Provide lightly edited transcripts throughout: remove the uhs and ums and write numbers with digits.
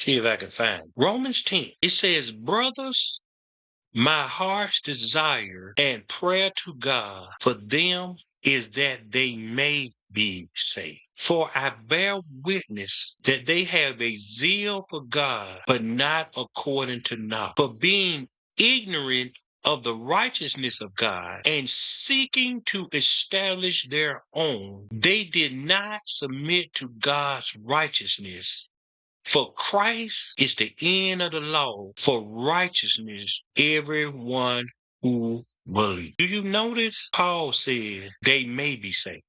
See if I can find it. Romans 10. It says, brothers, my heart's desire and prayer to God for them is that they may be saved. For I bear witness that they have a zeal for God, but not according to knowledge. For being ignorant of the righteousness of God and seeking to establish their own, they did not submit to God's righteousness. For Christ is the end of the law for righteousness, everyone who believes. Do you notice? Paul said they may be saved.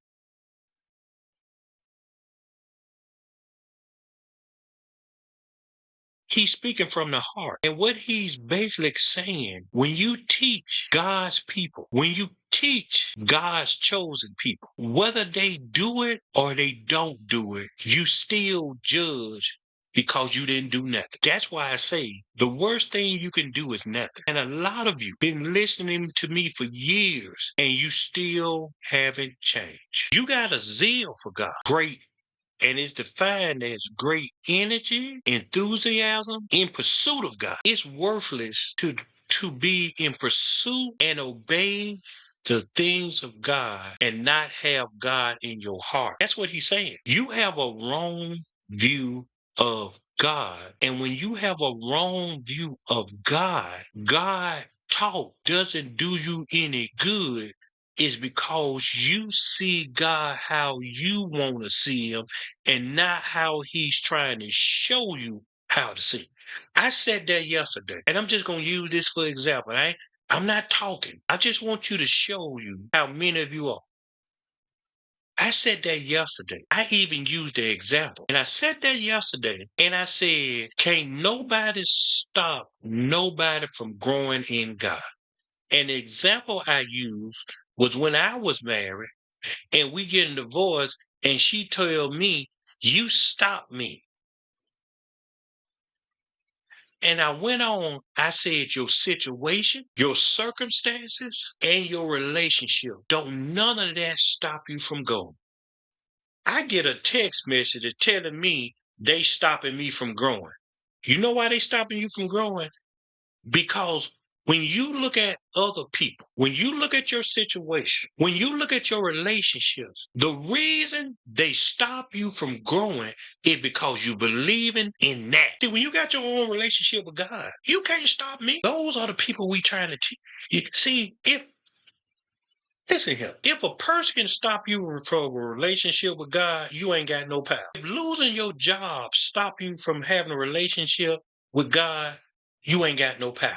He's speaking from the heart. And what he's basically saying, when you teach God's people, when you teach God's chosen people, whether they do it or they don't do it, you still judge because you didn't do nothing. That's why I say the worst thing you can do is nothing. And a lot of you been listening to me for years and you still haven't changed. You got a zeal for God. Great. And it's defined as great energy, enthusiasm in pursuit of God. It's worthless to be in pursuit and obey the things of God and not have God in your heart. That's what he's saying. You have a wrong view of God. And when you have a wrong view of God, God talk doesn't do you any good is because you see God how you want to see him and not how he's trying to show you how to see. I said that yesterday, and I'm just going to use this for example. I'm not talking. I just want you to show you how many of you are. I said that yesterday. I even used the example. And I said that yesterday, and I said, can't nobody stop nobody from growing in God. And the example I used was when I was married and we get a divorce and she told me, you stopped me. And I went on, I said, your situation, your circumstances, and your relationship, don't none of that stop you from going. I get a text message telling me they stopping me from growing. You know why they stopping you from growing? Because when you look at other people, when you look at your situation, when you look at your relationships, the reason they stop you from growing is because you believing in that. See, when you got your own relationship with God, you can't stop me. Those are the people we trying to teach. See, listen here, if a person can stop you from a relationship with God, you ain't got no power. If losing your job stop you from having a relationship with God, you ain't got no power.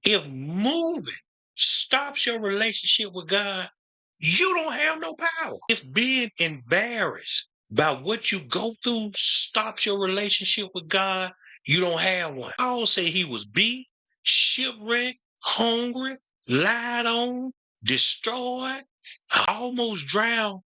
If moving stops your relationship with God, you don't have no power. If being embarrassed by what you go through stops your relationship with God, you don't have one. Paul say he was beat, shipwrecked, hungry, lied on, destroyed, almost drowned,